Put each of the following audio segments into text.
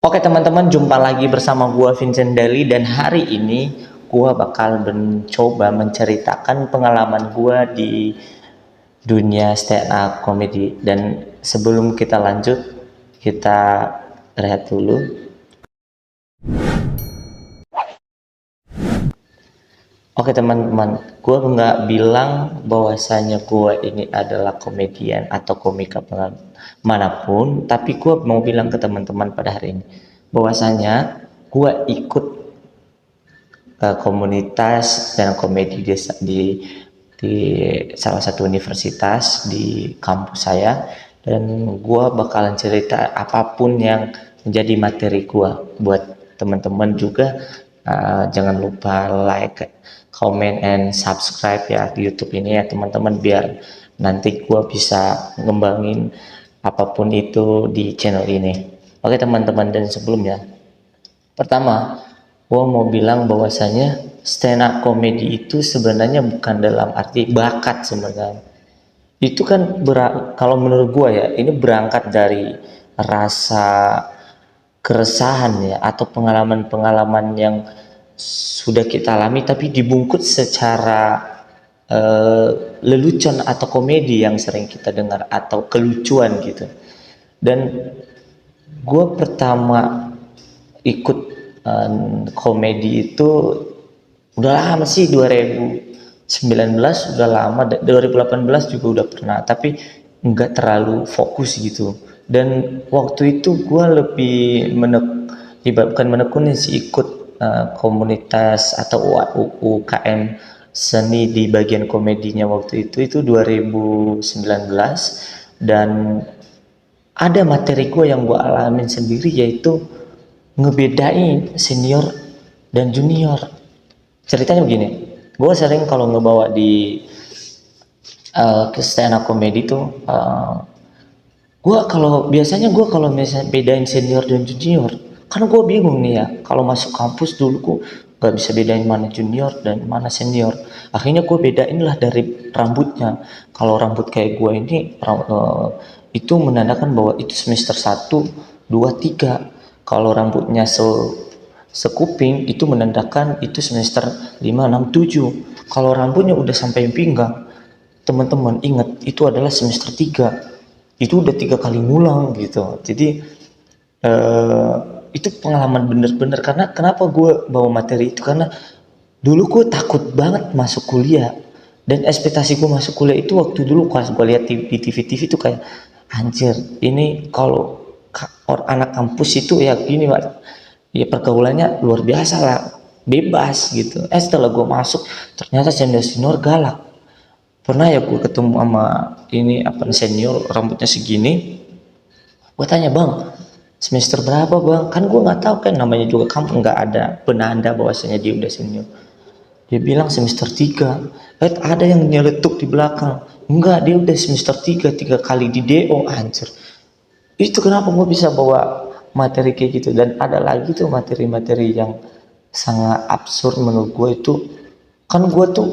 Oke teman-teman, jumpa lagi bersama gua Vincent Daily dan hari ini gua bakal mencoba menceritakan pengalaman gua di dunia stand up comedy. Dan sebelum kita lanjut, kita rehat dulu. Oke teman-teman, gua nggak bilang bahwasanya gua ini adalah komedian atau komika manapun, tapi gua mau bilang ke teman-teman pada hari ini bahwasanya gua ikut komunitas dan komedi di salah satu universitas di kampus saya, dan gue bakalan cerita apapun yang menjadi materi gue buat teman-teman juga. Jangan lupa like, comment, and subscribe ya di YouTube ini ya teman-teman, biar nanti gue bisa ngembangin apapun itu di channel ini. Oke teman-teman, dan sebelumnya, pertama, gue mau bilang bahwasanya stand up comedy itu sebenarnya bukan dalam arti bakat sebenarnya. Itu kan kalau menurut gue ya, ini berangkat dari rasa keresahan ya, atau pengalaman-pengalaman yang sudah kita alami tapi dibungkus secara lelucon atau komedi yang sering kita dengar, atau kelucuan gitu. Dan gue pertama ikut komedi itu udah lama sih, 2019 udah lama, 2018 juga udah pernah, tapi nggak terlalu fokus gitu. Dan waktu itu gue lebih bukan menekuni sih, ikut komunitas atau UKM seni di bagian komedinya waktu itu 2019. Dan ada materi gue yang gue alamin sendiri, yaitu ngebedain senior dan junior. Ceritanya begini, gue sering kalau ngebawa di ke stand up comedy tuh, gue kalau misalnya bedain senior dan junior, karena gue bingung nih ya, kalau masuk kampus dulu gue gak bisa bedain mana junior dan mana senior. Akhirnya gue bedain lah dari rambutnya. Kalau rambut kayak gue ini, itu menandakan bahwa itu semester 1, 2, 3. Kalau rambutnya sekuping, itu menandakan itu semester 5, 6, 7. Kalau rambutnya udah sampai pinggang, teman-teman ingat itu adalah semester 3. Itu udah 3 kali ngulang gitu. Jadi eh, itu pengalaman bener-bener. Karena kenapa gue bawa materi itu, karena dulu gue takut banget masuk kuliah, dan ekspektasi gue masuk kuliah itu waktu dulu pas gue lihat di TV-TV itu kayak, anjir, ini kalau anak kampus itu ya gini Pak, ya pergaulannya luar biasa lah, bebas gitu. Setelah gue masuk, ternyata senior-senior galak. Pernah ya gue ketemu sama ini apa, senior rambutnya segini. Gue tanya, bang, semester berapa bang? Kan gue nggak tahu, kan namanya juga kampung, nggak ada penanda bahwasanya dia udah senior. Dia bilang semester 3. Ada yang nyeletuk di belakang, enggak, dia udah semester 3, 3 kali di DO, anjir. Itu kenapa gue bisa bawa materi kayak gitu. Dan ada lagi tuh materi-materi yang sangat absurd menurut gue itu. Kan gue tuh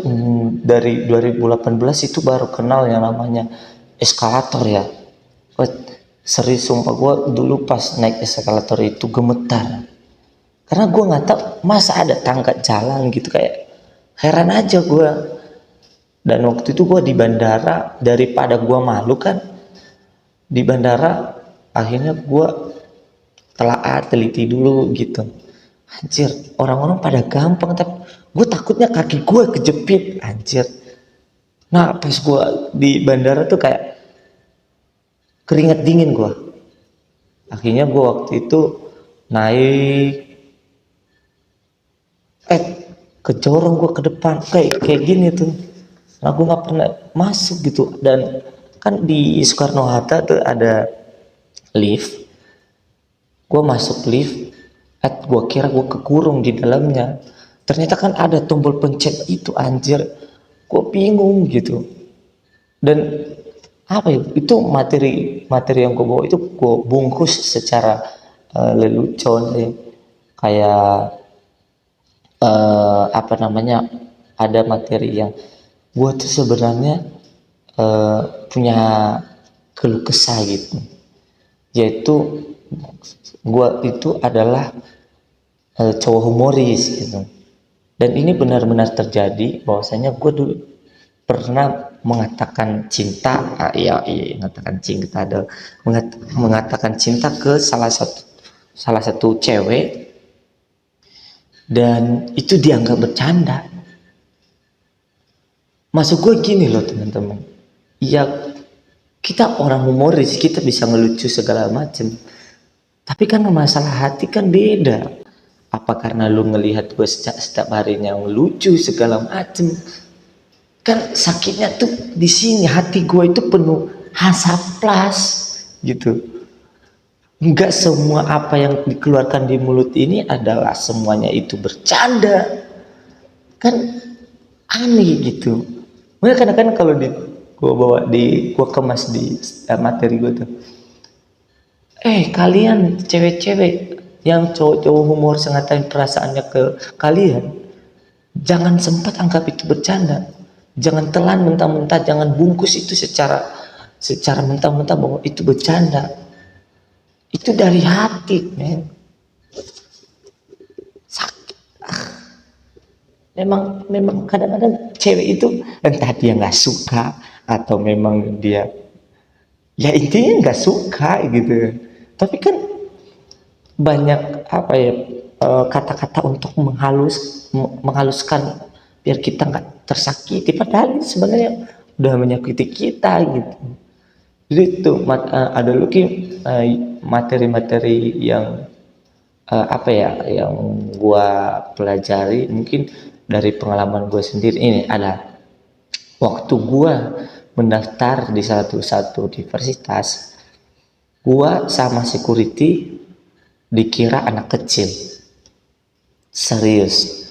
dari 2018 itu baru kenal yang namanya eskalator ya. Wah, serius sumpah, gue dulu pas naik eskalator itu gemetar. Karena gue nggak tahu masa ada tangga jalan gitu, kayak heran aja gue. Dan waktu itu gue di bandara, daripada gue malu kan di bandara, akhirnya gue telah teliti dulu gitu. Anjir, orang-orang pada gampang, tapi gue takutnya kaki gue kejepit, anjir. Nah, pas gue di bandara tuh kayak keringet dingin gue. Akhirnya gue waktu itu naik, eh kejorong gue ke depan, kayak kayak gini tuh. Nah, gue nggak pernah masuk gitu. Dan kan di Soekarno Hatta tuh ada lift. Gue masuk lift, gue kira gue kekurung di dalamnya. Ternyata kan ada tombol pencet itu, anjir. Gue bingung gitu. Dan apa ya, itu materi materi yang gue bawa itu gue bungkus secara lelucon ya. Kayak apa namanya, ada materi yang gue tuh sebenarnya punya keluh kesah gitu, yaitu Gue itu adalah cowok humoris gitu. Dan ini benar-benar terjadi bahwasanya gue dulu pernah mengatakan cinta, mengatakan cinta ada mengatakan cinta ke salah satu cewek, dan itu dianggap bercanda. Maksud gue gini loh teman-teman, ya kita orang humoris, kita bisa ngelucu segala macem, tapi kan masalah hati kan beda. Apa karena lu ngelihat gue setiap harinya ngelucu segala macem, kan sakitnya tuh di sini, hati gue itu penuh hasaplas gitu. Enggak semua apa yang dikeluarkan di mulut ini adalah semuanya itu bercanda, kan aneh gitu. Makanya kadang-kadang kalau gue bawa gue kemas di materi gue tuh, kalian cewek-cewek yang cowok-cowok humor ngatain perasaannya ke kalian, jangan sempat anggap itu bercanda, jangan telan mentah-mentah, jangan bungkus itu secara mentah-mentah bahwa itu bercanda. Itu dari hati, men. Sakit. Memang kadang-kadang cewek itu entah dia nggak suka atau memang dia, ya intinya nggak suka gitu. Tapi kan banyak apa ya, kata-kata untuk menghaluskan biar kita nggak tersakiti, padahal sebenarnya udah menyakiti kita gitu. Jadi itu ada lagi materi-materi yang apa ya, yang gua pelajari mungkin dari pengalaman gue sendiri. Ini ada waktu gua mendaftar di satu universitas, gua sama security dikira anak kecil, serius.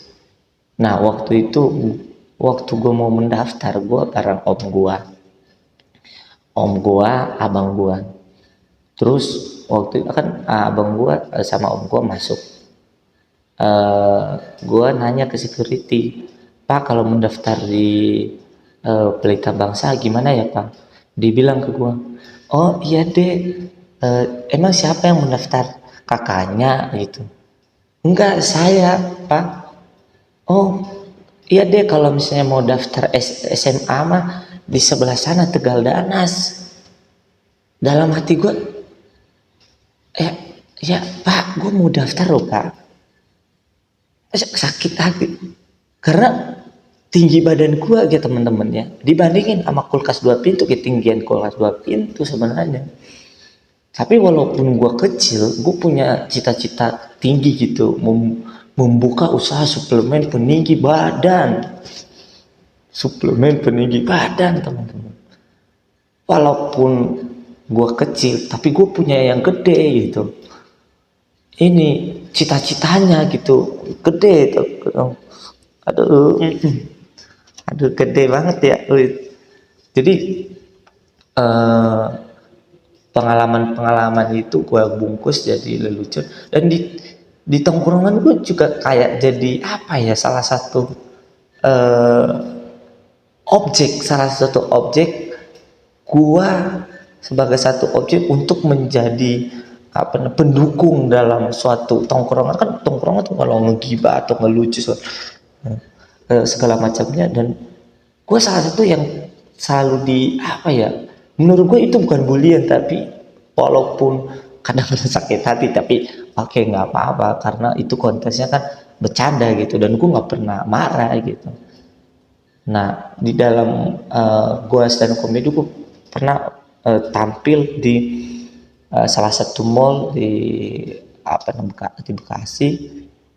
Nah waktu itu, waktu gue mau mendaftar, gue bareng om gua, abang gua. Terus waktu itu kan abang gua sama om gua masuk. Gua nanya ke security, Pak kalau mendaftar di Pelita Bangsa gimana ya Pak? Dibilang ke gua, oh iya dek, emang siapa yang mendaftar? Kakaknya gitu. Enggak, saya Pak. Oh iya deh, kalau misalnya mau daftar SMA mah di sebelah sana, Tegal Danas. Dalam hati gue, ya Pak, gue mau daftar loh Pak. Sakit hati karena tinggi badan gue gitu teman-teman ya, dibandingin sama kulkas 2 pintu, ketinggian kulkas 2 pintu sebenarnya. Tapi walaupun gue kecil, gue punya cita-cita tinggi gitu, membuka usaha suplemen peninggi badan teman-teman. Walaupun gue kecil, tapi gue punya yang gede gitu. Ini cita-citanya gitu, gede tuh. Aduh, aduh gede banget ya. Jadi pengalaman-pengalaman itu gue bungkus jadi lelucon, dan di tongkrongan gue juga kayak jadi apa ya, salah satu objek gua, sebagai satu objek untuk menjadi apa, pendukung dalam suatu tongkrongan. Kan tongkrongan tuh kalau ngegibah atau ngelucu segala macamnya, dan gue salah satu yang selalu di apa ya, menurut gue itu bukan bulian, tapi walaupun kadang-kadang sakit hati, tapi oke, nggak apa-apa karena itu kontesnya kan bercanda gitu, dan gue nggak pernah marah gitu. Nah di dalam gue stand up comedy, gue pernah tampil di salah satu mall di apa namanya, di Bekasi,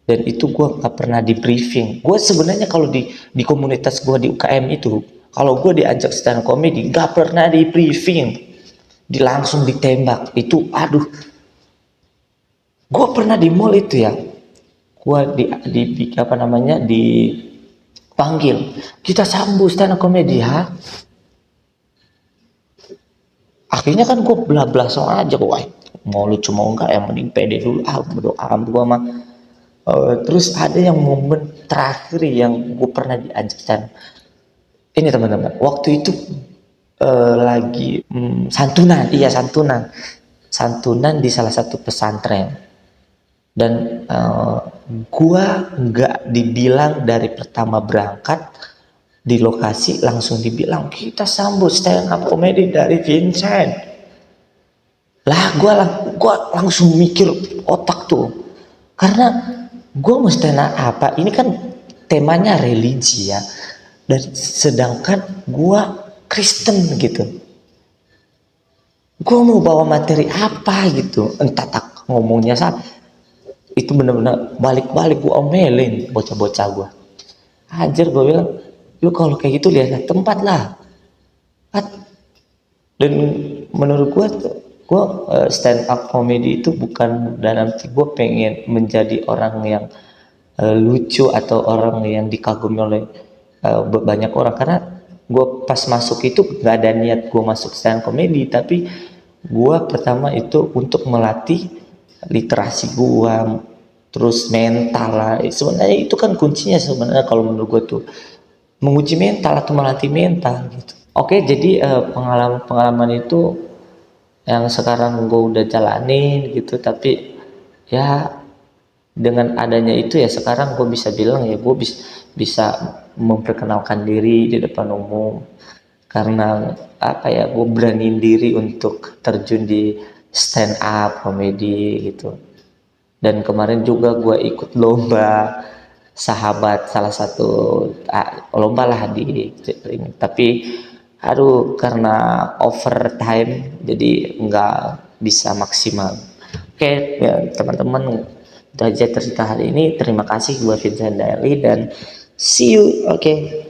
dan itu gue nggak pernah di briefing. Gue sebenarnya kalau di komunitas gue di UKM itu, kalau gue diajak stand up comedy nggak pernah di briefing, langsung ditembak. Itu aduh, gue pernah di mall itu ya, gue di apa namanya, dipanggil, kita sambut stand up comedy ya. Akhirnya kan gue belah-belah soal aja, wah mau lucu mau enggak, yang mending pede dulu, berdoa gue mah. Terus ada yang momen terakhir yang gue pernah diajarkan ini teman-teman, waktu itu lagi santunan santunan di salah satu pesantren. Dan gua nggak dibilang dari pertama berangkat di lokasi langsung dibilang kita sambut stand up comedy dari Vincent. Lah gua langsung mikir otak tuh, karena gua mau stand up apa, ini kan temanya religi ya, dan sedangkan gua Kristen gitu, gua mau bawa materi apa gitu, entah tak ngomongnya salah. Itu bener-bener balik-balik gua omelin bocah-bocah gua. Hajar gua bilang, lu kalau kayak gitu lihat tempat lah. Dan menurut gua stand up comedy itu bukan dalam arti gua pengen menjadi orang yang lucu atau orang yang dikagumi oleh banyak orang, karena gua pas masuk itu gak ada niat gua masuk stand up comedy, tapi gua pertama itu untuk melatih literasi gua, terus mental lah. Sebenarnya itu kan kuncinya sebenarnya kalau menurut gua tuh, menguji mental atau melatih mental gitu. Oke, jadi pengalaman-pengalaman itu yang sekarang gue udah jalanin gitu, tapi ya dengan adanya itu ya sekarang gue bisa bilang ya gue bisa memperkenalkan diri di depan umum, karena apa ya, gue beraniin diri untuk terjun di stand up comedy gitu. Dan kemarin juga gue ikut lomba sahabat, salah satu lomba lah di ini, tapi aduh karena overtime jadi nggak bisa maksimal. Oke ya teman-teman, itu aja cerita hari ini. Terima kasih buat Vincent Daily dan see you. Oke.